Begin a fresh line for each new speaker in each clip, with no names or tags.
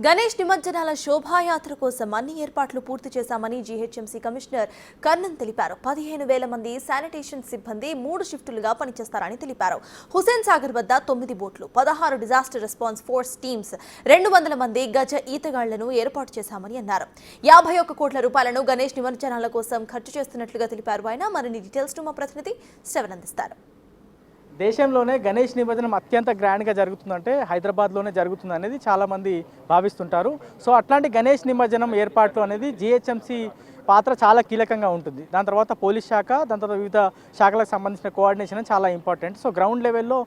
గణేష్ నిమజ్జనాల శోభాయాత్ర కోసం అన్ని ఏర్పాట్లు పూర్తి చేశామని జీహెచ్ఎంసీ కమిషనర్ కర్ణన్ తెలిపారు. 15,000 మంది శానిటేషన్ సిబ్బంది 3 షిఫ్టులుగా పనిచేస్తారని తెలిపారు. హుసేన్ సాగర్ వద్ద 9 బోట్లు, 16 డిజాస్టర్ రెస్పాన్స్ ఫోర్స్ టీమ్స్, 200 మంది గజ ఈతగాళ్లను ఏర్పాటు చేశామని అన్నారు. 51 కోట్ల రూపాయలను గణేష్ నిమజ్జనాల కోసం ఖర్చు చేస్తున్నట్లుగా తెలిపారు. ఆయన మరిన్ని డీటెయిల్స్ మా ప్రతినిధి శ్రవణ్ అందిస్తారు.
దేశంలోనే గణేష్ నిమజ్జనం అత్యంత గ్రాండ్గా జరుగుతుందంటే హైదరాబాద్లోనే జరుగుతుంది అనేది చాలామంది భావిస్తుంటారు. సో అట్లాంటి గణేష్ నిమజ్జనం ఏర్పాట్లు అనేది జీహెచ్ఎంసీ పాత్ర చాలా కీలకంగా ఉంటుంది. దాని తర్వాత పోలీస్ శాఖ, దాని తర్వాత వివిధ శాఖలకు సంబంధించిన కోఆర్డినేషన్ చాలా ఇంపార్టెంట్. సో గ్రౌండ్ లెవెల్లో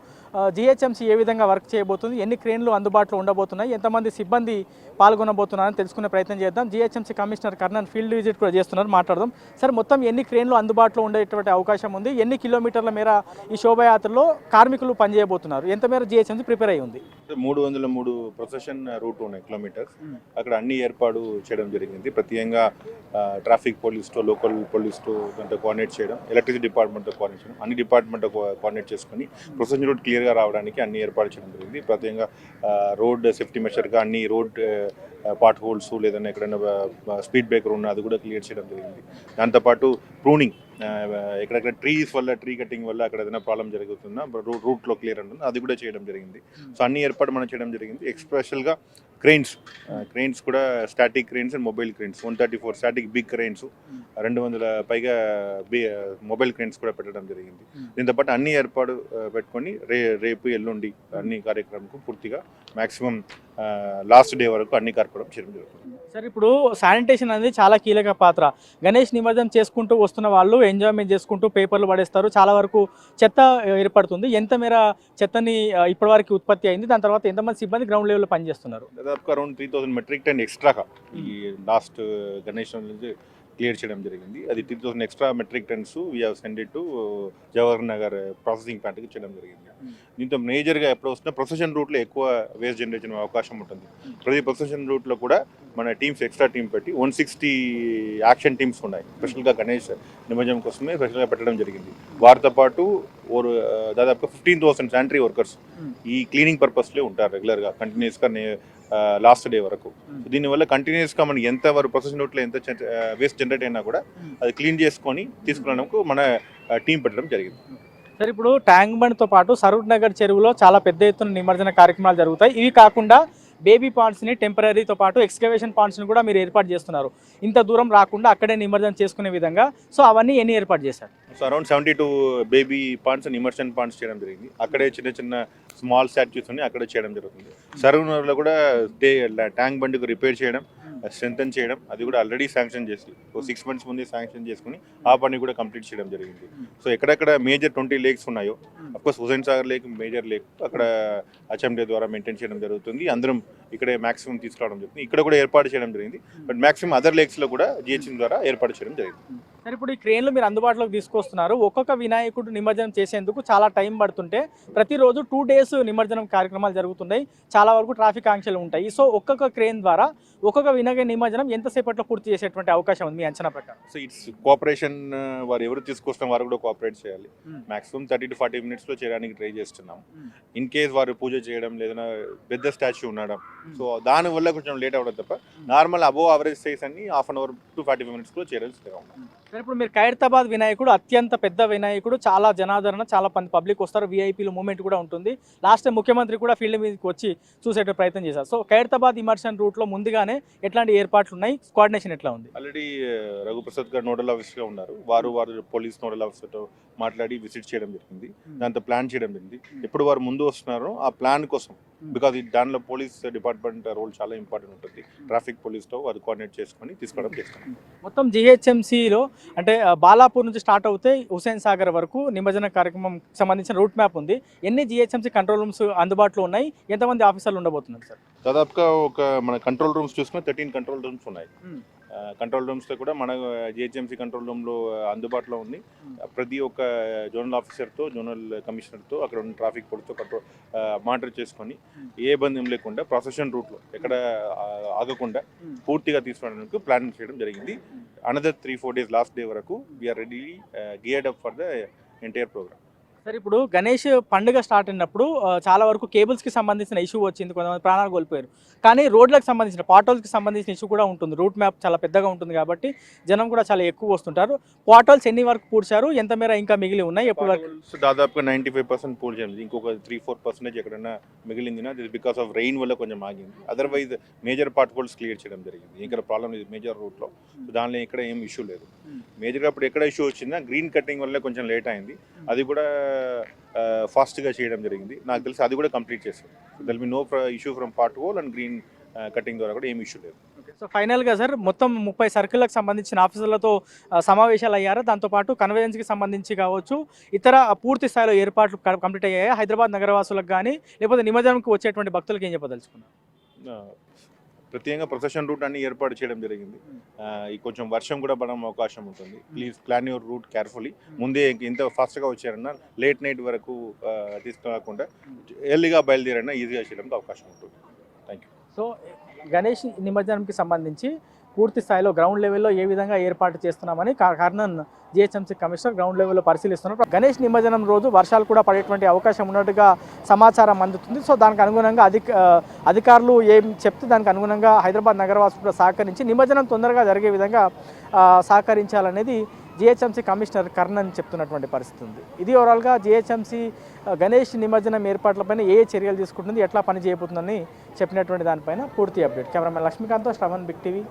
జీహెచ్ఎంసీ ఏ విధంగా వర్క్ చేయబోతుంది, ఎన్ని క్రేన్లు అందుబాటులో ఉండబోతున్నాయి, ఎంతమంది సిబ్బంది పాల్గొనబోతున్నారని తెలుసుకునే ప్రయత్నం చేద్దాం. GHMC commissioner Karnan field visit కూడా చేస్తున్నారు, మాట్లాడదాం. సార్, మొత్తం ఎన్ని క్రేన్లు అందుబాటులో ఉండేటువంటి అవకాశం ఉంది, ఎన్ని కిలోమీటర్ల మేర ఈ శోభయాత్రలో కార్మికులు పనిచేయబోతున్నారు, ఎంత మేర జీహెచ్ఎంసీ ప్రిపేర్ అయ్యి ఉంది?
303 ప్రొసెషన్ రూట్ ఉన్నాయి కిలోమీటర్స్. అక్కడ అన్ని ఏర్పాటు చేయడం జరిగింది. ప్రత్యేకంగా ట్రాఫిక్ పోలీస్తో, లోకల్ పోలీస్తో దాంతో కోఆర్డినేట్ చేయడం, ఎలక్ట్రిసిటీ డిపార్ట్మెంట్తో కోఆర్డినేట్ చేయడం, అన్ని డిపార్ట్మెంట్తో కోఆర్డినేట్ చేసుకొని ప్రొసెషన్ రూట్ క్లియర్గా రావడానికి అన్ని ఏర్పాటు చేయడం జరిగింది. ప్రత్యేకంగా రోడ్ సేఫ్టీ మెషర్గా అన్ని రోడ్ పాట్ హోల్స్ లేదన్నా ఎక్కడైనా స్పీడ్ బ్రేకర్ ఉన్న అది కూడా క్లియర్ చేయడం జరిగింది. దాంతోపాటు ప్రూనింగ్, ఎక్కడెక్కడ ట్రీస్ వల్ల, ట్రీ కటింగ్ వల్ల అక్కడ ఏదైనా ప్రాబ్లం జరుగుతుందా రూట్లో క్లియర్ ఉంటుంది, అది కూడా చేయడం జరిగింది. సో అన్ని ఏర్పాటు మనం చేయడం జరిగింది. ఎక్స్పెషల్గా క్రెయిన్స్ కూడా static cranes and mobile cranes, 134 static big cranes, 200 పైగా మొబైల్ క్రెయిన్స్ కూడా పెట్టడం జరిగింది. దీంతోపాటు అన్ని ఏర్పాటు పెట్టుకొని రేపు ఎల్లుండి అన్ని కార్యక్రమంకు పూర్తిగా మ్యాక్సిమం లాస్ట్ డే వరకు అన్ని కార్యక్రమం చేయడం జరుగుతుంది.
సార్, ఇప్పుడు శానిటేషన్ అనేది చాలా కీలక పాత్ర. గణేష్ నిమజ్జనం చేసుకుంటూ వస్తున్న వాళ్ళు ఎంజాయ్మెంట్ చేసుకుంటూ పేపర్లు పడేస్తారు, చాలా వరకు చెత్త ఏర్పడుతుంది. ఎంత మేర చెత్తని ఇప్పటివరకు ఉత్పత్తి అయింది, దాని తర్వాత ఎంతమంది సిబ్బంది గ్రౌండ్ లెవెల్లో పనిచేస్తున్నారు?
దాదాపు అరౌండ్ 3,000 మెట్రిక్ టన్ ఎక్స్ట్రాగా ఈ లాస్ట్ గణేష్ నుంచి క్లియర్ చేయడం జరిగింది. అది 3,000 extra metric tons we have send it to Jawahar Nagar processing ప్లాంట్కి చేయడం జరిగింది. దీంతో మేజర్గా ఎప్పుడు వస్తున్నా ప్రొసెషన్ రూట్లో ఎక్కువ వేస్ట్ జనరేషన్ అవకాశం ఉంటుంది. ప్రతి ప్రొసెషన్ రూట్లో కూడా మన టీమ్స్ ఎక్స్ట్రా టీం పెట్టి 160 యాక్షన్ టీమ్స్ ఉన్నాయి. స్పెషల్గా గణేష్ నిమజ్జనం కోసమే స్పెషల్గా పెట్టడం జరిగింది. వారితో పాటు దాదాపుగా 15,000 శానిటరీ వర్కర్స్ ఈ క్లీనింగ్ పర్పస్లో ఉంటారు రెగ్యులర్గా, కంటిన్యూస్గా లాస్ట్ డే వరకు. దీనివల్ల కంటిన్యూస్గా మనకి ఎంత వరకు ప్రొసెషన్ రూట్లో ఎంత వేస్ట్ జనరేట్ అయినా కూడా అది క్లీన్ చేసుకొని తీసుకురావడానికి మన టీం పెట్టడం జరిగింది.
సార్, ఇప్పుడు ట్యాంక్ బండ్తో పాటు సరూర్ నగర్ చెరువులో చాలా పెద్ద ఎత్తున నిమజ్జన కార్యక్రమాలు జరుగుతాయి. ఇవి కాకుండా బేబీ పాండ్స్ని, టెంపరీతో పాటు ఎక్స్కవేషన్ పాండ్స్ని కూడా మీరు ఏర్పాటు చేస్తున్నారు. ఇంత దూరం రాకుండా అక్కడే నిమజ్జనం చేసుకునే విధంగా. సో అవన్నీ ఎన్ని ఏర్పాటు చేశారు?
So around 72 baby ponds and immersion ponds చేయడం జరిగింది. అక్కడే చిన్న చిన్న స్మాల్ స్టాచ్యూస్ ఉన్నాయి, అక్కడే చేయడం జరుగుతుంది. సరూర్లో కూడా ట్యాంక్ బండ్కి రిపేర్ చేయడం, స్ట్రెంథన్ చేయడం, అది కూడా ఆల్రెడీ శాంక్షన్ చేసి 6 months ముందే శాంక్షన్ చేసుకుని ఆ పని కూడా కంప్లీట్ చేయడం జరిగింది. సో ఎక్కడెక్కడ మేజర్ 20 లేక్స్ ఉన్నాయో, of course Hussain Sagar lake major lake, అక్కడ HMD ద్వారా మెయింటైన్ చేయడం జరుగుతుంది. అందరం ఇక్కడే మ్యాక్సిమం తీసుకురావడం జరుగుతుంది. ఇక్కడ కూడా ఏర్పాటు చేయడం జరిగింది. బట్ మ్యాక్సిమం అదర్ లేక్స్లో కూడా GHM ద్వారా ఏర్పాటు చేయడం జరిగింది.
సార్, ఇప్పుడు ఈ క్రేన్లు మీరు అందుబాటులోకి తీసుకొస్తున్నారు. ఒక్కొక్క వినాయకుడు నిమజ్జనం చేసేందుకు చాలా టైం పడుతుంటే ప్రతిరోజు 2 days నిమజ్జనం కార్యక్రమాలు జరుగుతున్నాయి. చాలా వరకు ట్రాఫిక్ ఆంక్షలు ఉంటాయి. సో ఒక్కొక్క క్రేన్ ద్వారా ఒక్కొక్క వినాయక నిమజ్జనం ఎంతసేపట్లో పూర్తి చేసేటువంటి అవకాశం ఉంది మీ అంచనా ప్రకారం?
సో ఇట్స్ కోఆపరేషన్, వారు ఎవరు తీసుకొస్తాం వారు కూడా కోఆపరేట్ చేయాలి. మాక్సిమం 30 to 40 minutes చేయడానికి ట్రై చేస్తున్నాం. ఇన్ కేస్ వారు పూజ చేయడం లేదా పెద్ద స్టాచ్యూ ఉండడం, సో దానివల్ల కొంచెం లేట్ అవ్వడం తప్ప నార్మల్ అబోవ్ యావరేజ్ సైజ్ అన్ని 1/2 hour to 45 minutes చేయడం.
ఇప్పుడు మీరు ఖైరతాబాద్ వినాయకుడు అత్యంత పెద్ద వినాయకుడు, చాలా జనాదరణ, చాలా మంది పబ్లిక్ వస్తారు, విఐపీలు మూమెంట్ కూడా ఉంటుంది. లాస్ట్ టైం ముఖ్యమంత్రి కూడా ఫీల్డ్ మీదకి వచ్చి చూసే ప్రయత్నం చేశారు. సో ఖైరతాబాద్ ఇమర్షన్ రూట్లో ముందుగానే ఎట్లాంటి ఏర్పాట్లు ఉన్నాయి, కోఆర్డినేషన్ ఎట్లా ఉంది?
ఆల్రెడీ రఘుప్రసాద్ గారు నోడల్ ఆఫీసర్గా ఉన్నారు. వారు పోలీస్ నోడల్ ఆఫీసర్తో మాట్లాడి విజిట్ చేయడం జరిగింది. దాంతో ప్లాన్ చేయడం జరిగింది. ఎప్పుడు వారు ముందు వస్తున్నారో ఆ ప్లాన్ కోసం, బికాజ్ దానిలో పోలీస్ డిపార్ట్మెంట్ రోల్ చాలా ఇంపార్టెంట్ ఉంటుంది. ట్రాఫిక్ పోలీస్తో వారు కోఆర్డినేట్ చేసుకొని తీసుకోవడం చేస్తాం.
మొత్తం జీహెచ్ఎంసీలో అంటే బాలాపూర్ నుంచి స్టార్ట్ అవుతే హుసేన్ సాగర్ వరకు నిమజ్జన కార్యక్రమం సంబంధించిన రూట్ మ్యాప్ ఉంది. ఎన్ని జీహెచ్ఎంసీ కంట్రోల్ రూమ్స్ అందుబాటులో ఉన్నాయి, ఎంతమంది ఆఫీసర్లు ఉండబోతున్నారు సార్?
దాదాపుగా మన కంట్రోల్ రూమ్స్ చూసుకుని 13 కంట్రోల్ రూమ్స్ ఉన్నాయి. కంట్రోల్ రూమ్స్లో కూడా మన GHMC కంట్రోల్ రూమ్లో అందుబాటులో ఉంది. ప్రతి ఒక్క జోనల్ ఆఫీసర్తో, జోనల్ కమిషనర్తో, అక్కడ ఉన్న ట్రాఫిక్ పోలీస్తో మానిటర్ చేసుకొని ఏ ఇబ్బంది లేకుండా ప్రొసెషన్ రూట్లో ఎక్కడ ఆగకుండా పూర్తిగా తీసుకోవడానికి ప్లాన్ చేయడం జరిగింది. అనదర్ 3-4 days లాస్ట్ డే వరకు we are ready geared up for the entire program.
సరే ఇప్పుడు గణేష్ పండుగ స్టార్ట్ అయినప్పుడు చాలా వరకు కేబుల్స్కి సంబంధించిన ఇష్యూ వచ్చింది, కొంతమంది ప్రాణాలు కోల్పోయారు. కానీ రోడ్లకు సంబంధించిన పాటోల్స్కి సంబంధించిన ఇష్యూ కూడా ఉంటుంది. రూట్ మ్యాప్ చాలా పెద్దగా ఉంటుంది కాబట్టి జనం కూడా చాలా ఎక్కువ వస్తుంటారు. పాటోల్స్ ఎన్ని వరకు పూడ్చారు, ఎంత మేర ఇంకా మిగిలి ఉన్నాయి, ఎప్పటి వరకు?
దాదాపుగా 95% పూల్ చేయాలి. ఇంకొక 3-4% ఎక్కడైనా మిగిలింది. అది బికాస్ ఆఫ్ రెయిన్ వల్ల కొంచెం ఆగింది. Otherwise major part holes clear చేయడం జరిగింది. ఇక్కడ ప్రాబ్లం ఇది మేజర్ రూట్లో, దానిలో ఇక్కడ ఏం ఇష్యూ లేదు. మేజర్గా అప్పుడు ఎక్కడ ఇష్యూ వచ్చిందా గ్రీన్ కటింగ్ వల్ల కొంచెం లేట్ అయింది. అది కూడా ఫాస్ట్గా చేయడం జరిగింది. నాకు తెలిసి అది కూడా కంప్లీట్ చేశారు. There'll be no issue from pothole and green cutting ద్వారా కూడా ఏం ఇష్యూ లేదు.
సో ఫైనల్గా సార్ మొత్తం 30 సర్కిల్లకు సంబంధించిన ఆఫీసర్లతో సమావేశాలు అయ్యారు. దాంతోపాటు కన్వేయన్స్కి సంబంధించి కావచ్చు, ఇతర పూర్తి స్థాయిలో ఏర్పాట్లు కంప్లీట్ అయ్యాయి. హైదరాబాద్ నగరవాసులకు కానీ లేకపోతే నిమజ్జనంకి వచ్చేటువంటి భక్తులకు ఏం చెప్పదలుచుకున్నారు?
ప్రత్యేకంగా ప్రొసెషన్ రూట్ అన్ని ఏర్పాటు చేయడం జరిగింది. ఈ కొంచెం వర్షం కూడా పడడం అవకాశం ఉంటుంది. Please plan your route carefully. ముందే ఇంత ఫాస్ట్గా వచ్చారన్నా లేట్ నైట్ వరకు తీసుకురాకుండా ఎర్లీగా బయలుదేరన్నా ఈజీగా చేయడానికి అవకాశం ఉంటుంది. Thank you.
సో గణేష్ నిమజ్జనంకి సంబంధించి పూర్తి స్థాయిలో గ్రౌండ్ లెవెల్లో ఏ విధంగా ఏర్పాటు చేస్తున్నామని కర్నన్ జిహెచ్ఎంసీ కమిషనర్ గ్రౌండ్ లెవెల్లో పరిశీలిస్తున్నారు. గణేష్ నిమజ్జనం రోజు వర్షాలు కూడా పడేటువంటి అవకాశం ఉన్నట్టుగా సమాచారం అందుతుంది. సో దానికి అనుగుణంగా అధికారులు ఏం చెప్తే దానికి అనుగుణంగా హైదరాబాద్ నగరవాసులు కూడా సహకరించి నిమజ్జనం తొందరగా జరిగే విధంగా సహకరించాలనేది జిహెచ్ఎంసీ కమిషనర్ కర్నన్ చెప్తున్నటువంటి పరిస్థితి ఉంది. ఇది ఓవరాల్గా జిహెచ్ఎంసీ గణేష్ నిమజ్జనం ఏర్పాట్లపైన ఏ చర్యలు తీసుకుంటుంది, ఎట్లా పని చేయబోతుందని చెప్పినటువంటి దానిపైన పూర్తి అప్డేట్. కెమెరామెన్ లక్ష్మీకాంత్తో శ్రవణ్, బిగ్ టీవీ.